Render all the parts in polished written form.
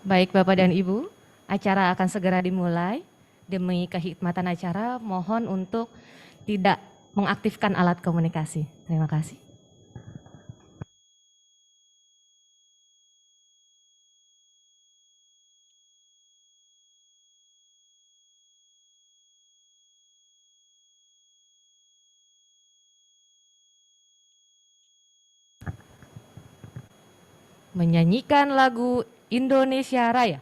Baik Bapak dan Ibu, acara akan segera dimulai. Demi kehikmatan acara, mohon untuk tidak mengaktifkan alat komunikasi. Terima kasih. Menyanyikan lagu Indonesia Raya.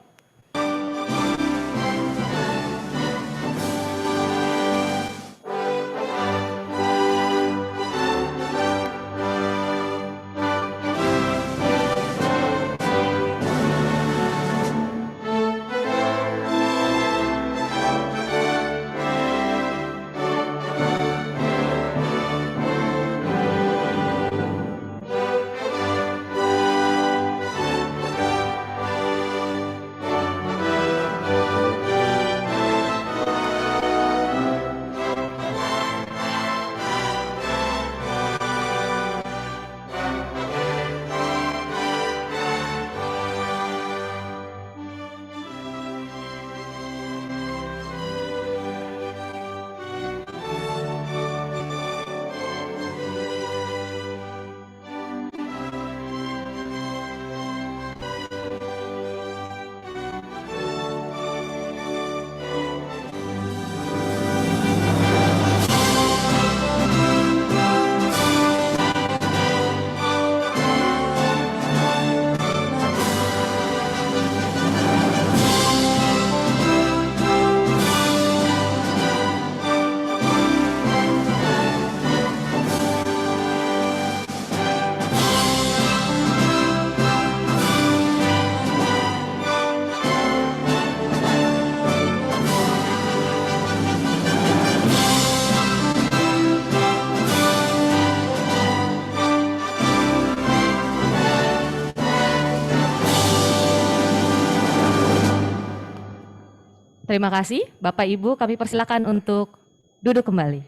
Terima kasih, Bapak Ibu, kami persilakan untuk duduk kembali.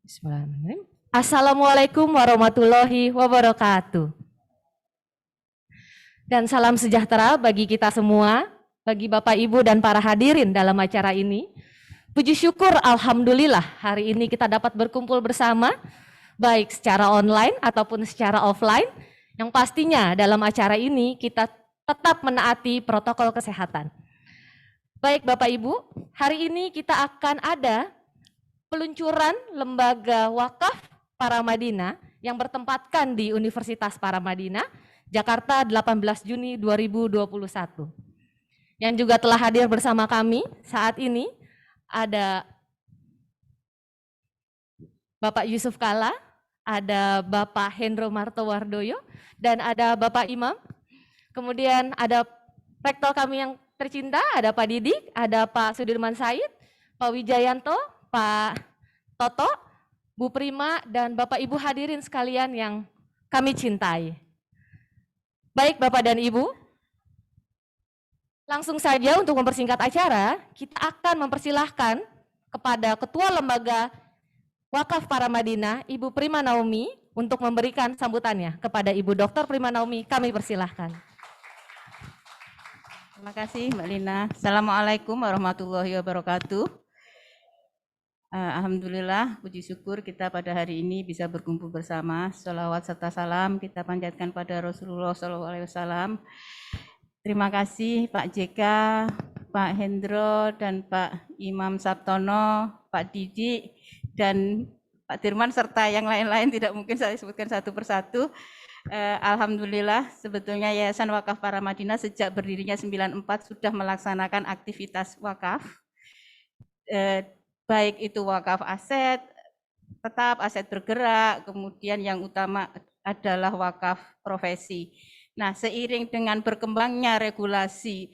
Bismillahirrahmanirrahim. Assalamualaikum warahmatullahi wabarakatuh. Dan salam sejahtera bagi kita semua, bagi Bapak Ibu dan para hadirin dalam acara ini. Puji syukur alhamdulillah hari ini kita dapat berkumpul bersama, baik secara online ataupun secara offline. Yang pastinya dalam acara ini kita tetap menaati protokol kesehatan. Baik Bapak Ibu, hari ini kita akan ada peluncuran Lembaga Wakaf Paramadina yang bertempatkan di Universitas Paramadina, Jakarta 18 Juni 2021. Yang juga telah hadir bersama kami saat ini ada Bapak Yusuf Kalla, ada Bapak Hendro Martowardoyo, dan ada Bapak Imam. Kemudian ada rektor kami yang tercinta, ada Pak Didik, ada Pak Sudirman Said, Pak Wijayanto, Pak Toto, Bu Prima, dan Bapak Ibu hadirin sekalian yang kami cintai. Baik Bapak dan Ibu, langsung saja untuk mempersingkat acara, kita akan mempersilahkan kepada Ketua Lembaga Wakaf Paramadina, Ibu Prima Naomi, untuk memberikan sambutannya kepada Ibu Dr. Prima Naomi, kami persilahkan. Terima kasih Mbak Lina. Assalamualaikum warahmatullahi wabarakatuh. Alhamdulillah, puji syukur kita pada hari ini bisa berkumpul bersama. Sholawat serta salam kita panjatkan pada Rasulullah SAW. Terima kasih Pak JK, Pak Hendro, dan Pak Imam Sabtono, Pak Didik, dan Pak Dirman, serta yang lain-lain tidak mungkin saya sebutkan satu persatu. Alhamdulillah, sebetulnya Yayasan Wakaf Paramadina sejak berdirinya 94 sudah melaksanakan aktivitas wakaf, baik itu wakaf aset, tetap aset bergerak, kemudian yang utama adalah wakaf profesi. Nah, seiring dengan berkembangnya regulasi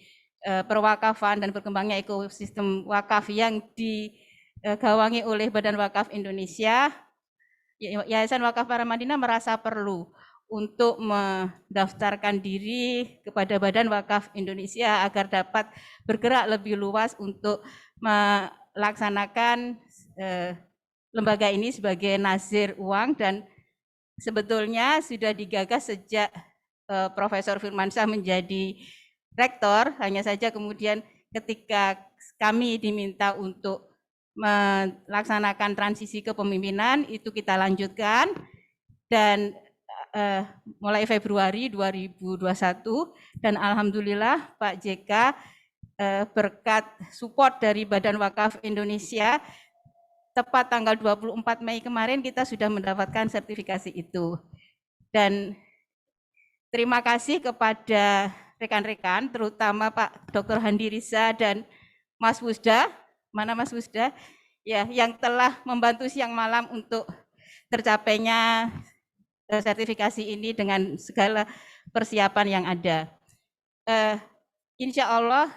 perwakafan dan berkembangnya ekosistem wakaf yang digawangi oleh Badan Wakaf Indonesia, Yayasan Wakaf Paramadina merasa perlu untuk mendaftarkan diri kepada Badan Wakaf Indonesia agar dapat bergerak lebih luas untuk melaksanakan lembaga ini sebagai nazir uang dan sebetulnya sudah digagas sejak Profesor Firmansyah menjadi rektor, hanya saja kemudian ketika kami diminta untuk melaksanakan transisi kepemimpinan, itu kita lanjutkan, dan mulai Februari 2021, dan alhamdulillah Pak JK berkat support dari Badan Wakaf Indonesia, tepat tanggal 24 Mei kemarin kita sudah mendapatkan sertifikasi itu. Dan terima kasih kepada rekan-rekan, terutama Pak Dr. Handi Riza dan Mas Wusda, mana Mas Wusda, ya, yang telah membantu siang malam untuk tercapainya sertifikasi ini dengan segala persiapan yang ada. Insya Allah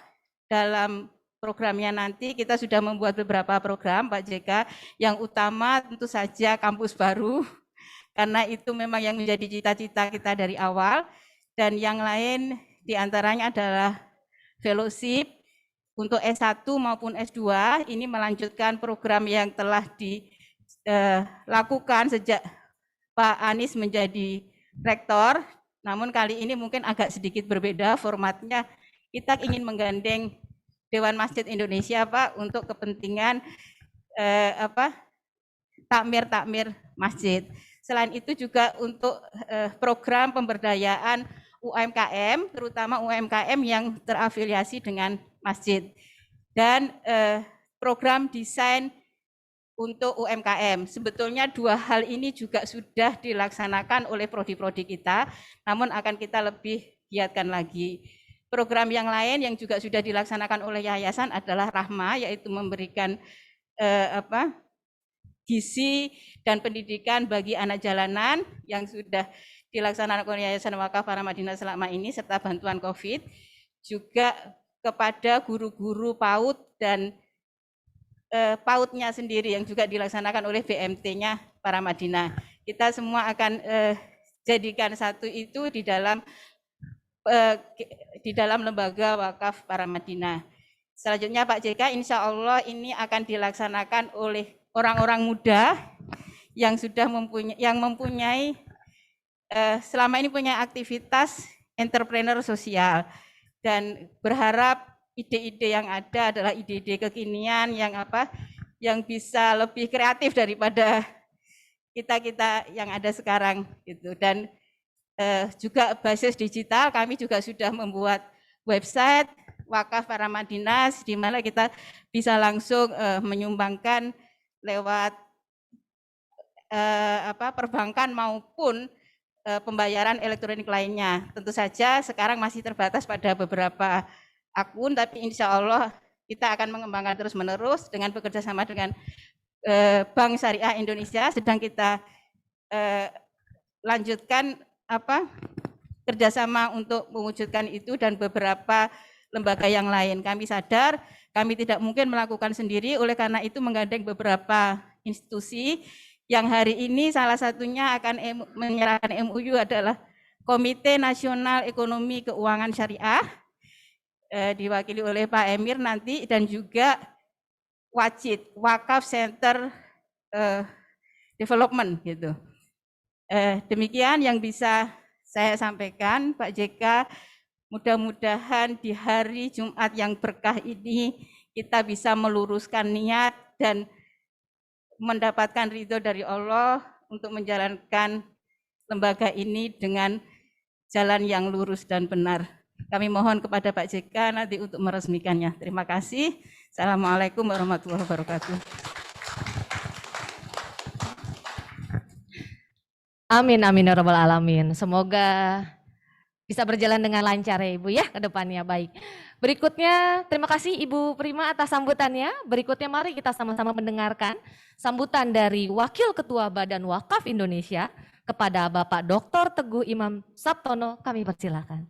dalam programnya nanti kita sudah membuat beberapa program Pak JK, yang utama tentu saja kampus baru, karena itu memang yang menjadi cita-cita kita dari awal, dan yang lain diantaranya adalah fellowship untuk S1 maupun S2, ini melanjutkan program yang telah dilakukan sejak Pak Anies menjadi rektor, namun kali ini mungkin agak sedikit berbeda formatnya. Kita ingin menggandeng Dewan Masjid Indonesia, Pak, untuk kepentingan takmir masjid. Selain itu juga untuk program pemberdayaan UMKM, terutama UMKM yang terafiliasi dengan masjid, dan program desain untuk UMKM. Sebetulnya dua hal ini juga sudah dilaksanakan oleh prodi-prodi kita, namun akan kita lebih giatkan lagi. Program yang lain yang juga sudah dilaksanakan oleh yayasan adalah Rahma, yaitu memberikan gizi dan pendidikan bagi anak jalanan yang sudah dilaksanakan oleh Yayasan Wakaf Paramadina selama ini, serta bantuan COVID, juga kepada guru-guru PAUD dan PAUD-nya sendiri yang juga dilaksanakan oleh BMT-nya Paramadina. Kita semua akan jadikan satu itu di dalam lembaga Wakaf Paramadina. Selanjutnya Pak JK, insya Allah ini akan dilaksanakan oleh orang-orang muda yang sudah mempunyai selama ini punya aktivitas entrepreneur sosial, dan berharap ide-ide yang ada adalah ide-ide kekinian yang bisa lebih kreatif daripada kita yang ada sekarang gitu. Dan juga basis digital, kami juga sudah membuat website Wakaf Paramadina, di mana kita bisa langsung menyumbangkan lewat perbankan maupun pembayaran elektronik lainnya. Tentu saja sekarang masih terbatas pada beberapa akun, tapi insya Allah kita akan mengembangkan terus-menerus dengan bekerja sama dengan Bank Syariah Indonesia. Sedang kita lanjutkan kerjasama untuk mewujudkan itu, dan beberapa lembaga yang lain. Kami sadar kami tidak mungkin melakukan sendiri, oleh karena itu menggandeng beberapa institusi yang hari ini salah satunya akan menyerahkan MOU adalah Komite Nasional Ekonomi Keuangan Syariah, diwakili oleh Pak Emir nanti, dan juga Wajid, Wakaf Center Development gitu. Demikian yang bisa saya sampaikan Pak JK. Mudah-mudahan di hari Jumat yang berkah ini kita bisa meluruskan niat dan mendapatkan ridho dari Allah untuk menjalankan lembaga ini dengan jalan yang lurus dan benar. Kami mohon kepada Pak JK nanti untuk meresmikannya. Terima kasih. Assalamualaikum warahmatullahi wabarakatuh. Amin, amin ya rabbal alamin. Semoga bisa berjalan dengan lancar ya Ibu ya ke depannya. Baik. Berikutnya terima kasih Ibu Prima atas sambutannya. Berikutnya mari kita sama-sama mendengarkan sambutan dari Wakil Ketua Badan Wakaf Indonesia kepada Bapak Dr. Teguh Imam Sabtono. Kami persilakan.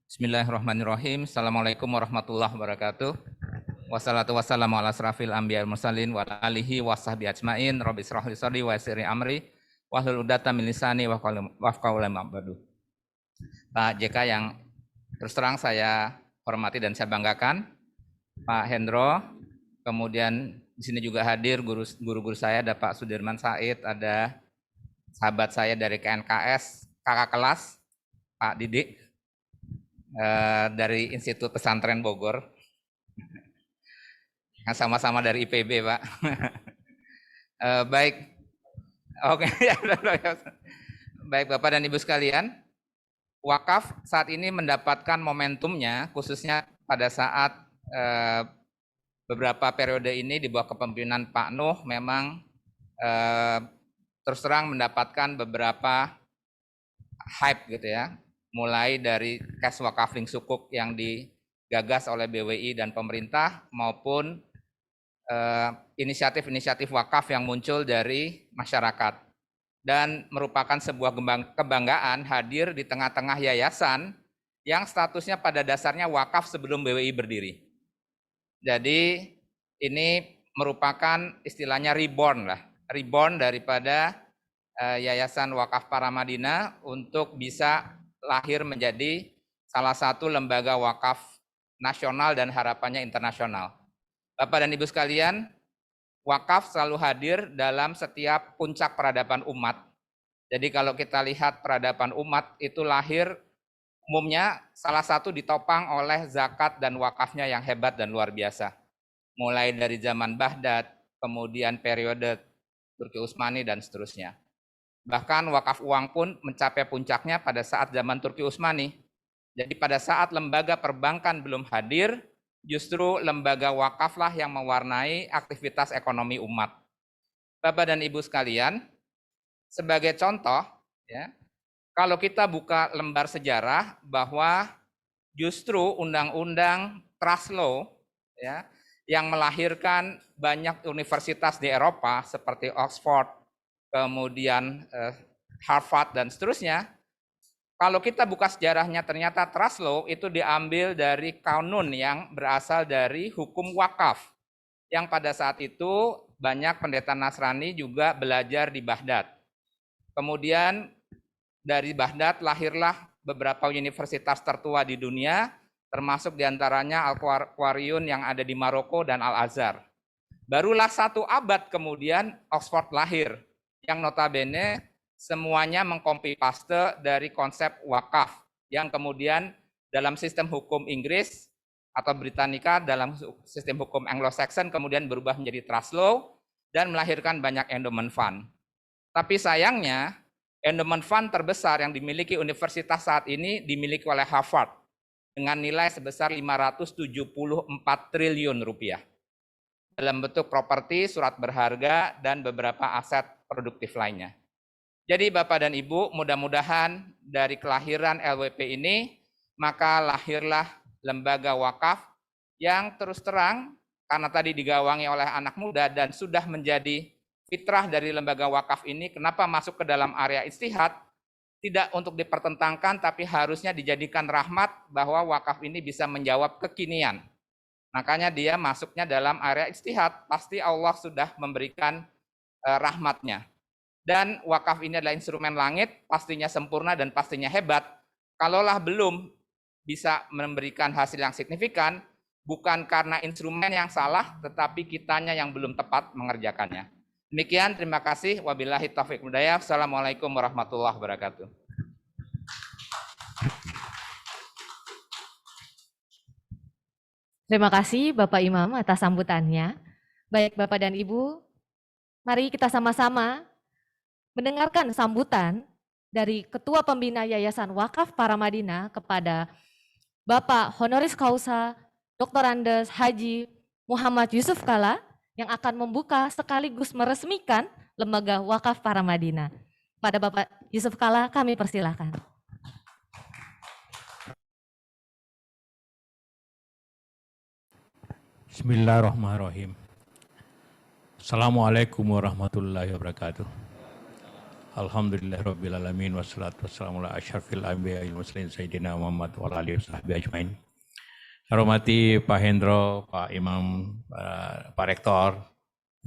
Bismillahirrahmanirrahim. Assalamualaikum warahmatullahi wabarakatuh. Wassalatu wassalamu ala asrafil anbiya wal mursalin wa alihi wa sahbihi ajmain. Rabbi israh li sadri wa yassir li amri wahlul 'uqdatam min lisani wafqahu lam abadu. Pak JK yang terus terang saya hormati dan saya banggakan, Pak Hendro, kemudian di sini juga hadir guru-guru saya, ada Pak Sudirman Said, ada sahabat saya dari KNKS, kakak kelas, Pak Didik, dari Institut Pesantren Bogor, yang sama-sama dari IPB, Pak. Baik, oke, baik Bapak dan Ibu sekalian, wakaf saat ini mendapatkan momentumnya, khususnya pada saat beberapa periode ini di bawah kepemimpinan Pak Nuh memang terus terang mendapatkan beberapa hype gitu ya, mulai dari cash wakafling sukuk yang digagas oleh BWI dan pemerintah maupun inisiatif-inisiatif wakaf yang muncul dari masyarakat dan merupakan sebuah kebanggaan hadir di tengah-tengah yayasan yang statusnya pada dasarnya wakaf sebelum BWI berdiri. Jadi ini merupakan istilahnya reborn daripada Yayasan Wakaf Paramadina untuk bisa lahir menjadi salah satu lembaga wakaf nasional dan harapannya internasional. Bapak dan Ibu sekalian, wakaf selalu hadir dalam setiap puncak peradaban umat. Jadi kalau kita lihat peradaban umat itu lahir umumnya salah satu ditopang oleh zakat dan wakafnya yang hebat dan luar biasa. Mulai dari zaman Baghdad, kemudian periode Turki Utsmani dan seterusnya. Bahkan wakaf uang pun mencapai puncaknya pada saat zaman Turki Utsmani. Jadi pada saat lembaga perbankan belum hadir, justru lembaga wakaflah yang mewarnai aktivitas ekonomi umat. Bapak dan Ibu sekalian, sebagai contoh, ya, kalau kita buka lembar sejarah bahwa justru undang-undang Trust Law ya, yang melahirkan banyak universitas di Eropa seperti Oxford, kemudian Harvard dan seterusnya. Kalau kita buka sejarahnya ternyata Trust Law itu diambil dari kanun yang berasal dari hukum wakaf. Yang pada saat itu banyak pendeta Nasrani juga belajar di Baghdad. Kemudian dari Baghdad lahirlah beberapa universitas tertua di dunia, termasuk diantaranya Al-Qaryun yang ada di Maroko dan Al-Azhar. Barulah 1 abad kemudian Oxford lahir, yang notabene semuanya mengcopy paste dari konsep wakaf, yang kemudian dalam sistem hukum Inggris atau Britannica, dalam sistem hukum Anglo-Saxon kemudian berubah menjadi Trust Law dan melahirkan banyak endowment fund. Tapi sayangnya, endowment fund terbesar yang dimiliki universitas saat ini dimiliki oleh Harvard dengan nilai sebesar 574 triliun rupiah dalam bentuk properti, surat berharga, dan beberapa aset produktif lainnya. Jadi Bapak dan Ibu, mudah-mudahan dari kelahiran LWP ini, maka lahirlah lembaga wakaf yang terus terang, karena tadi digawangi oleh anak muda dan sudah menjadi fitrah dari lembaga wakaf ini, kenapa masuk ke dalam area ijtihad, tidak untuk dipertentangkan, tapi harusnya dijadikan rahmat bahwa wakaf ini bisa menjawab kekinian. Makanya dia masuknya dalam area ijtihad, pasti Allah sudah memberikan rahmatnya. Dan wakaf ini adalah instrumen langit, pastinya sempurna dan pastinya hebat. Kalaulah belum bisa memberikan hasil yang signifikan, bukan karena instrumen yang salah, tetapi kitanya yang belum tepat mengerjakannya. Demikian, terima kasih. Wabillahi taufiq hidayah. Assalamualaikum warahmatullahi wabarakatuh. Terima kasih Bapak Imam atas sambutannya. Baik Bapak dan Ibu, mari kita sama-sama mendengarkan sambutan dari Ketua Pembina Yayasan Wakaf Paramadina kepada Bapak Honoris Causa Dr. Andes Haji Muhammad Yusuf Kalla, yang akan membuka sekaligus meresmikan Lembaga Wakaf Paramadina. Pada Bapak Yusuf Kalla kami persilahkan. Bismillahirrahmanirrahim. Assalamualaikum warahmatullahi wabarakatuh. Alhamdulillahirabbil alamin wassalatu wassalamu ala asyrafil anbiya'il mursalin sayyidina Muhammad wa ala alihi washabbihi ajmain. Hormati Pak Hendro, Pak Imam, Pak Rektor,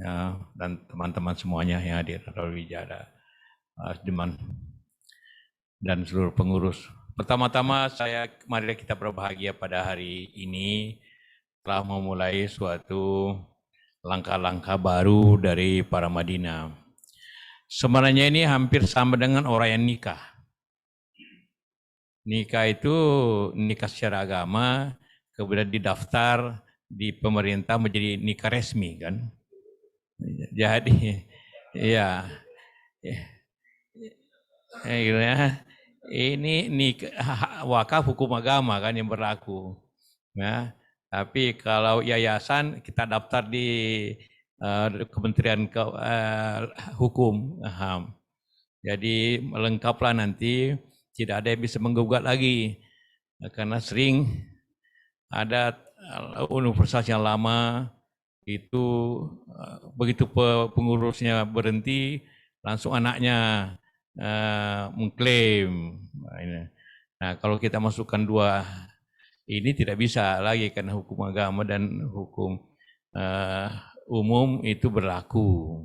ya, dan teman-teman semuanya yang hadir, Rawi Jada, Asdiman, dan seluruh pengurus Pertama-tama mari kita berbahagia pada hari ini telah memulai suatu langkah-langkah baru dari para Madinah. Sebenarnya ini hampir sama dengan orang yang nikah. Nikah itu nikah secara agama, kemudian didaftar di pemerintah menjadi nikah resmi kan. Jadi ya ini wakaf hukum agama kan yang berlaku. Ya. Tapi kalau yayasan kita daftar di Kementerian Hukum. Jadi lengkaplah nanti, tidak ada yang bisa menggugat lagi. Karena sering ada universitas yang lama itu begitu pengurusnya berhenti, langsung anaknya mengklaim. Nah, kalau kita masukkan dua ini tidak bisa lagi karena hukum agama dan hukum umum itu berlaku.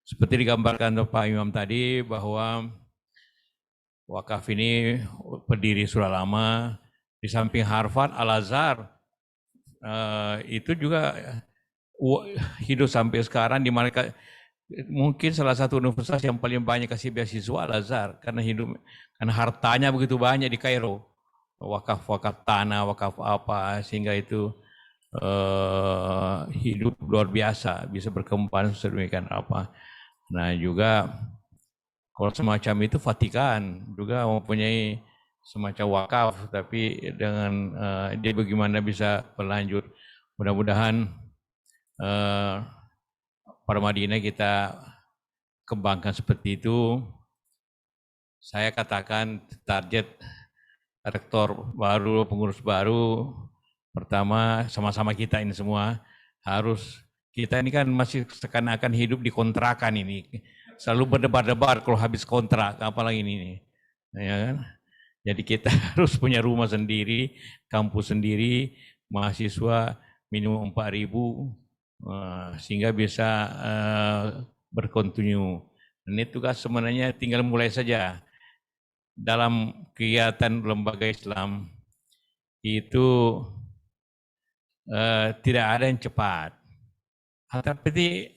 Seperti digambarkan oleh Pak Imam tadi bahwa wakaf ini berdiri sudah lama, di samping Harvard, Al-Azhar itu juga hidup sampai sekarang, di mana mungkin salah satu universitas yang paling banyak kasih beasiswa Al-Azhar karena hartanya begitu banyak di Kairo, wakaf tanah, wakaf apa, sehingga itu hidup luar biasa, bisa berkembang sedemikian apa. Nah juga kalau semacam itu Vatikan juga mempunyai semacam wakaf, tapi dengan dia bagaimana bisa berlanjut. Mudah-mudahan pada Madinah kita kembangkan seperti itu. Saya katakan target rektor baru, pengurus baru, pertama sama-sama kita ini semua harus, kita ini kan masih seakan-akan hidup di kontrakan ini, selalu berdebar-debar kalau habis kontrak, apalagi ini, ya kan? Jadi kita harus punya rumah sendiri, kampus sendiri, mahasiswa minimum 4.000, sehingga bisa berkontinu. Dan itu kan sebenarnya tinggal mulai saja. Dalam kegiatan lembaga Islam itu tidak ada yang cepat. Tapi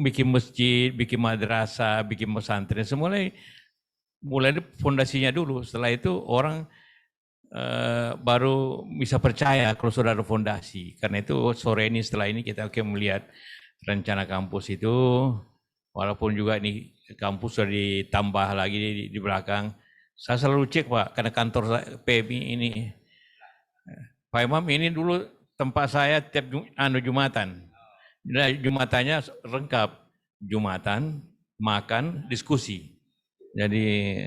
bikin masjid, bikin madrasah, bikin pesantren, mulai fondasinya dulu. Setelah itu orang baru bisa percaya kalau sudah ada fondasi. Karena itu sore ini, setelah ini kita akan melihat rencana kampus itu, walaupun juga ini kampus sudah ditambah lagi di belakang. Saya selalu cek Pak, karena kantor PMI ini, Pak Imam ini dulu tempat saya tiap Jumatan. Nah, Jumatannya lengkap, Jumatan, makan, diskusi. Jadi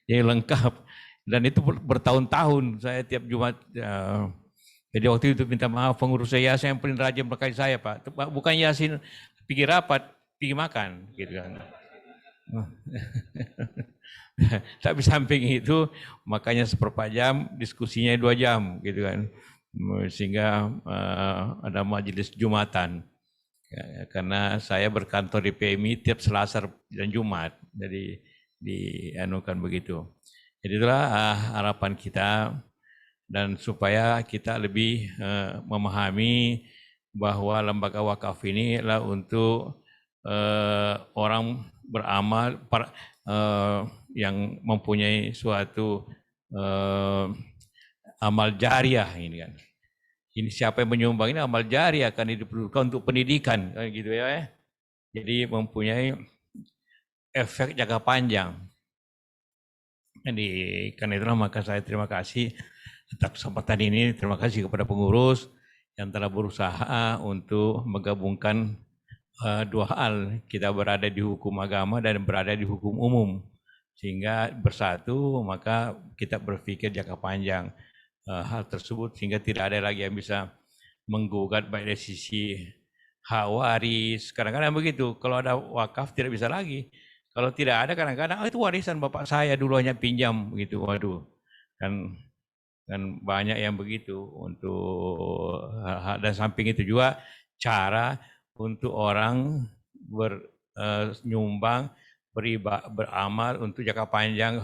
lengkap. Dan itu bertahun-tahun saya tiap Jumat. Jadi waktu itu minta maaf pengurus yayasan yang paling rajin berkali saya Pak. Bukan yasin pikir rapat, pergi makan gitu kan. Tapi samping itu makanya seperempat jam, diskusinya 2 jam gitu kan. Sehingga ada majelis Jumatan. Karena saya berkantor di PMI tiap Selasa dan Jumat. Jadi dianukan begitu. Jadi itulah harapan kita, dan supaya kita lebih memahami bahwa lembaga wakaf ini adalah untuk orang beramal yang mempunyai suatu amal jariah ini kan. Ini siapa yang menyumbang ini amal jariah akan diperlukan untuk pendidikan gitu ya. Jadi mempunyai efek jangka panjang. Jadi karena itulah maka saya terima kasih atas kesempatan ini, terima kasih kepada pengurus yang telah berusaha untuk menggabungkan dua hal, kita berada di hukum agama dan berada di hukum umum, sehingga bersatu maka kita berpikir jangka panjang hal tersebut, sehingga tidak ada lagi yang bisa menggugat baik dari sisi hak waris. Kadang-kadang begitu, kalau ada wakaf tidak bisa lagi. Kalau tidak ada kadang-kadang itu warisan bapak saya dulu hanya pinjam gitu. Waduh. Kan banyak yang begitu untuk dan samping itu juga cara untuk orang bernyumbang, beramal untuk jangka panjang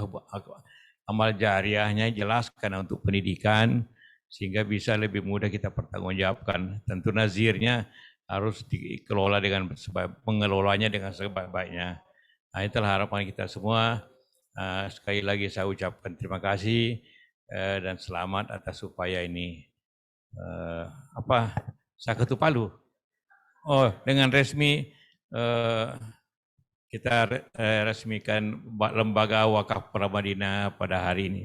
amal jariahnya jelas karena untuk pendidikan, sehingga bisa lebih mudah kita pertanggungjawabkan. Tentu nazirnya harus dikelola dengan mengelolanya dengan sebaik-baiknya. Nah, itulah harapan kita semua. Sekali lagi saya ucapkan terima kasih dan selamat atas upaya ini. Saya ketuk palu. Oh, dengan resmi kita resmikan Lembaga Wakaf Paramadina pada hari ini.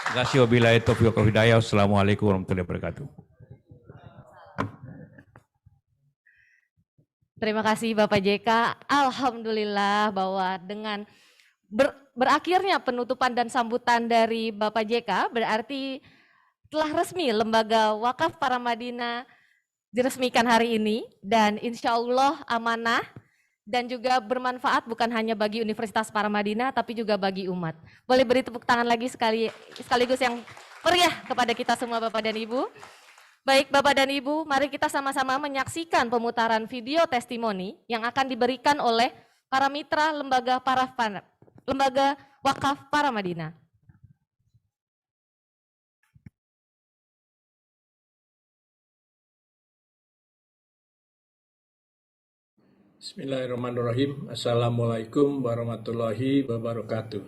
Terima kasih. Wabillahi taufiq wal hidayah. Wassalamualaikum warahmatullahi wabarakatuh. Terima kasih Bapak JK. Alhamdulillah bahwa dengan berakhirnya penutupan dan sambutan dari Bapak JK berarti telah resmi Lembaga Wakaf Paramadina diresmikan hari ini dan insya Allah amanah dan juga bermanfaat bukan hanya bagi Universitas Paramadina tapi juga bagi umat. Boleh beri tepuk tangan lagi sekaligus yang meriah kepada kita semua Bapak dan Ibu. Baik Bapak dan Ibu, mari kita sama-sama menyaksikan pemutaran video testimoni yang akan diberikan oleh para mitra Lembaga Wakaf Paramadina. Bismillahirrahmanirrahim. Assalamualaikum warahmatullahi wabarakatuh.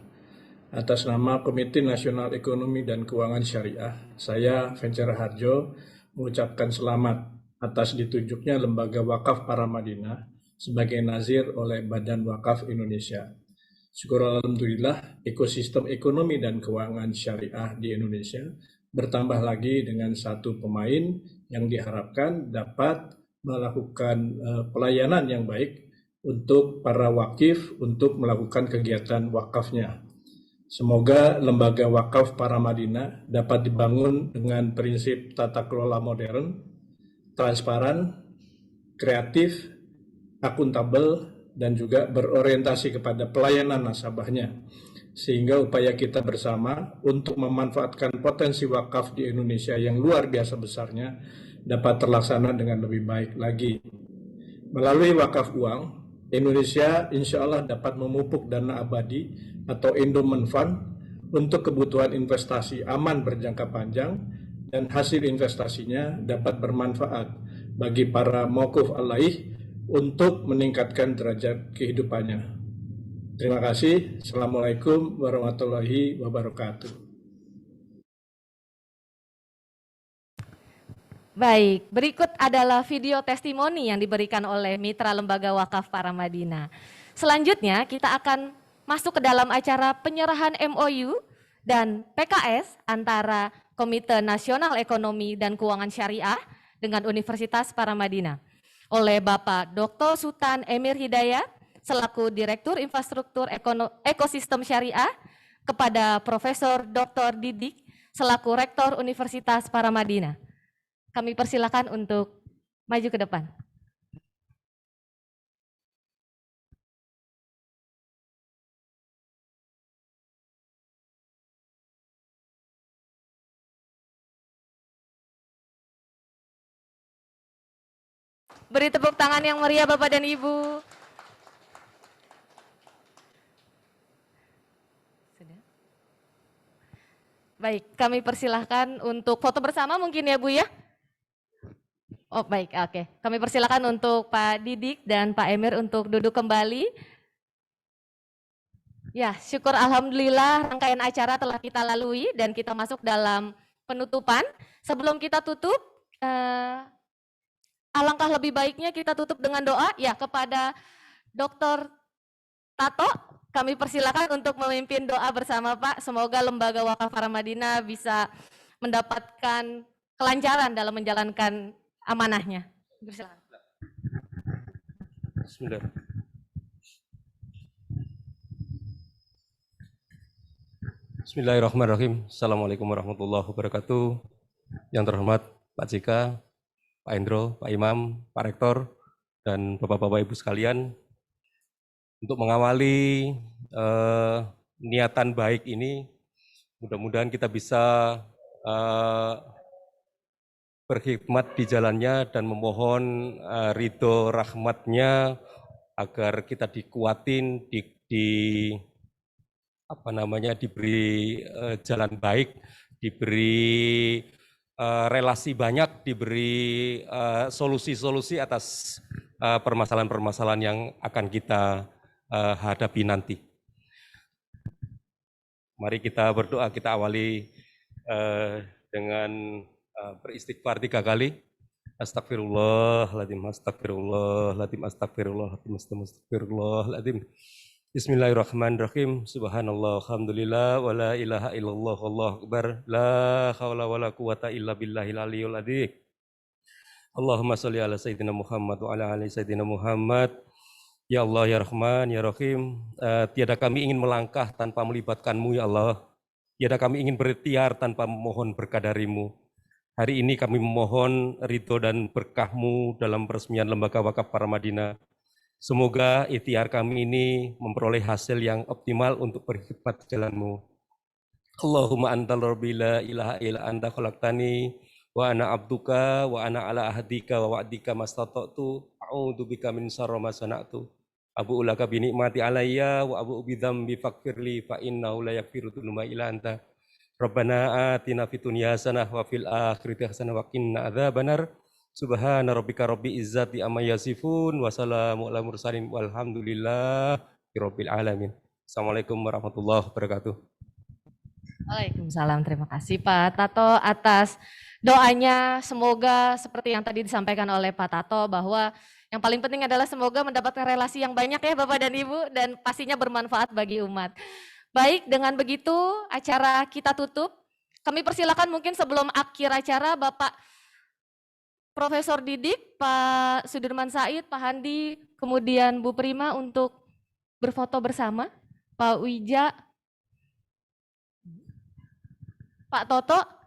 Atas nama Komite Nasional Ekonomi dan Keuangan Syariah, saya Vencer Harjo mengucapkan selamat atas ditunjuknya Lembaga Wakaf Paramadina sebagai nazir oleh Badan Wakaf Indonesia. Syukur alhamdulillah, ekosistem ekonomi dan keuangan syariah di Indonesia bertambah lagi dengan satu pemain yang diharapkan dapat melakukan pelayanan yang baik untuk para wakif untuk melakukan kegiatan wakafnya. Semoga Lembaga Wakaf Paramadina dapat dibangun dengan prinsip tata kelola modern, transparan, kreatif, akuntabel, dan juga berorientasi kepada pelayanan nasabahnya. Sehingga upaya kita bersama untuk memanfaatkan potensi wakaf di Indonesia yang luar biasa besarnya dapat terlaksana dengan lebih baik lagi. Melalui wakaf uang, Indonesia insya Allah dapat memupuk dana abadi atau endowment fund untuk kebutuhan investasi aman berjangka panjang dan hasil investasinya dapat bermanfaat bagi para mauquf alaih untuk meningkatkan derajat kehidupannya. Terima kasih. Assalamualaikum warahmatullahi wabarakatuh. Baik, berikut adalah video testimoni yang diberikan oleh Mitra Lembaga Wakaf Paramadina. Selanjutnya kita akan masuk ke dalam acara penyerahan MOU dan PKS antara Komite Nasional Ekonomi dan Keuangan Syariah dengan Universitas Paramadina oleh Bapak Dr. Sultan Emir Hidayat selaku Direktur Infrastruktur Ekosistem Syariah kepada Profesor Dr. Didik selaku Rektor Universitas Paramadina. Kami persilakan untuk maju ke depan. Beri tepuk tangan yang meriah Bapak dan Ibu. Baik, kami persilahkan untuk foto bersama mungkin ya Bu ya. Oh baik, oke. Kami persilakan untuk Pak Didik dan Pak Emir untuk duduk kembali. Ya, syukur alhamdulillah rangkaian acara telah kita lalui dan kita masuk dalam penutupan. Sebelum kita tutup, alangkah lebih baiknya kita tutup dengan doa ya kepada Dr. Tato. Kami persilakan untuk memimpin doa bersama Pak. Semoga Lembaga Wakaf Paramadina bisa mendapatkan kelancaran dalam menjalankan amanahnya. Bersilakan. Bismillah. Bismillahirrahmanirrahim. Assalamualaikum warahmatullahi wabarakatuh. Yang terhormat Pak JK, Pak Hendro, Pak Imam, Pak Rektor, dan Bapak-Bapak Ibu sekalian, untuk mengawali niatan baik ini, mudah-mudahan kita bisa berkhidmat di jalannya dan memohon ridho rahmatnya agar kita dikuatin, diberi jalan baik, diberi relasi banyak, diberi solusi-solusi atas permasalahan-permasalahan yang akan kita hadapi nanti. Mari kita berdoa, kita awali dengan beristighfar 3 kali. Astagfirullahaladzim, astagfirullahaladzim, astagfirullahaladzim, astagfirullahaladzim. Bismillahirrahmanirrahim. Subhanallah, alhamdulillah, wa la ilaha illallah, Allahu akbar, la haula wa la quwata illa billahil aliyul adzim. Allahumma sholli ala sayyidina Muhammad wa ala ali sayyidina Muhammad. Ya Allah, ya Rahman, ya Rahim. Tiada kami ingin melangkah tanpa melibatkan-Mu, ya Allah. Tiada kami ingin berikhtiar tanpa memohon berkah dari-Mu. Hari ini kami memohon ridho dan berkah-Mu dalam peresmian Lembaga Wakaf Paramadina. Semoga ikhtiar kami ini memperoleh hasil yang optimal untuk berkhidmat jalan-Mu. Allahumma antal rabbi la ilaha illa anta khalaqtani wa ana abduka wa ana ala ahdika wa wa'dika mastata'tu a'udzu bika min syarri ma sana'tu. Abu ulaka bi ni'mati alayya wa abu bi dzambi faghfirli fa innahu la yaghfiru dzunuba illa anta. Rabbana atina fid dunya hasanah wa fil akhirati hasanah wa qina adzabannar. Subhana rabbika rabbil izzati amma yasifun wa salamun alal mursalin walhamdulillahi rabbil alamin. Assalamualaikum warahmatullahi wabarakatuh. Waalaikumsalam. Terima kasih Pak Tato atas doanya. Semoga seperti yang tadi disampaikan oleh Pak Tato bahwa yang paling penting adalah semoga mendapatkan relasi yang banyak ya Bapak dan Ibu dan pastinya bermanfaat bagi umat. Baik, dengan begitu acara kita tutup. Kami persilakan mungkin sebelum akhir acara Bapak Profesor Didik, Pak Sudirman Said, Pak Handi, kemudian Bu Prima untuk berfoto bersama, Pak Wija, Pak Toto.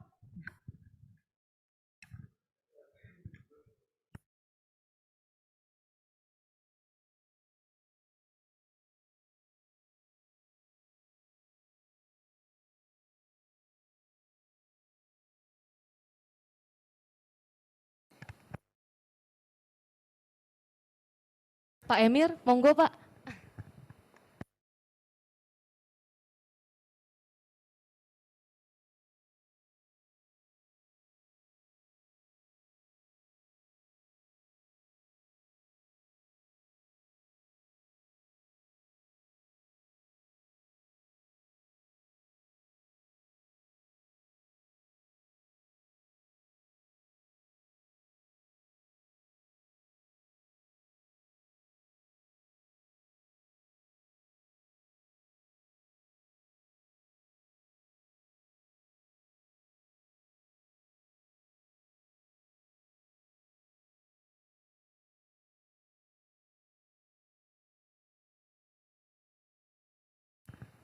Pak Emir, monggo Pak.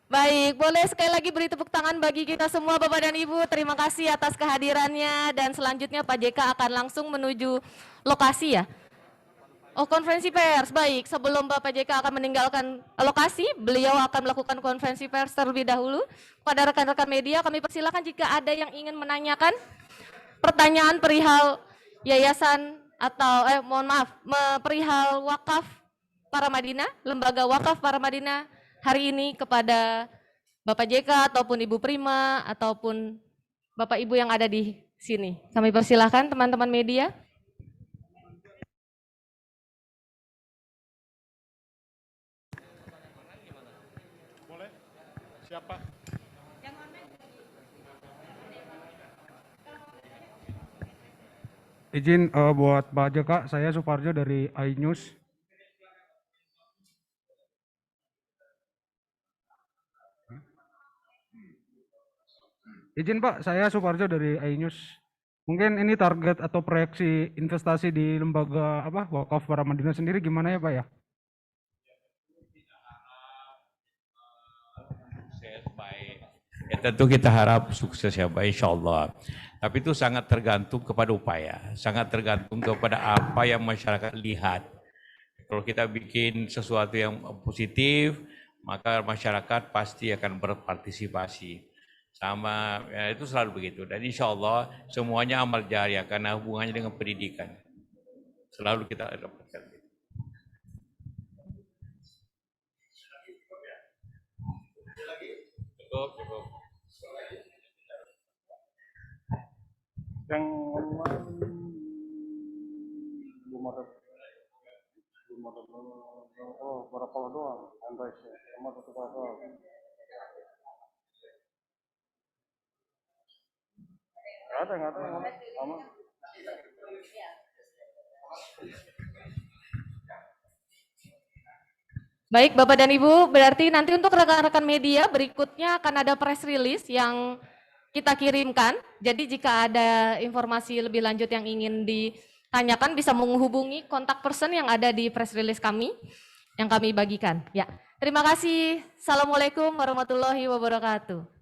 Baik, boleh sekali lagi beri tepuk tangan bagi kita semua Bapak dan Ibu. Terima kasih atas kehadirannya dan selanjutnya Pak JK akan langsung menuju lokasi ya. Oh, konferensi pers. Baik, sebelum Bapak JK akan meninggalkan lokasi, beliau akan melakukan konferensi pers terlebih dahulu. Pada rekan-rekan media kami persilakan jika ada yang ingin menanyakan pertanyaan perihal yayasan atau perihal wakaf Paramadina, Lembaga Wakaf Paramadina hari ini kepada Bapak JK ataupun Ibu Prima ataupun Bapak Ibu yang ada di sini. Kami persilahkan teman-teman media. Boleh? Siapa? Izin buat Pak JK, saya Suparjo dari iNews. Izin Pak, saya Suparjo dari iNews. Mungkin ini target atau proyeksi investasi di lembaga Wakaf Paramadina sendiri gimana ya Pak ya? Ya, tentu kita harap sukses ya Pak, insya Allah. Tapi itu sangat tergantung kepada upaya, sangat tergantung kepada apa yang masyarakat lihat. Kalau kita bikin sesuatu yang positif, maka masyarakat pasti akan berpartisipasi. Sama ya, itu selalu begitu. Dan insya Allah semuanya amal jariah karena hubungannya dengan pendidikan. Selalu kita dapatkan. Yang belum ada berapa doang, Android sama satu doang. Nggak ada, aman. Baik, Bapak dan Ibu, berarti nanti untuk rekan-rekan media berikutnya akan ada press release yang kita kirimkan. Jadi jika ada informasi lebih lanjut yang ingin ditanyakan bisa menghubungi kontak person yang ada di press release kami yang kami bagikan. Ya, terima kasih. Assalamualaikum warahmatullahi wabarakatuh.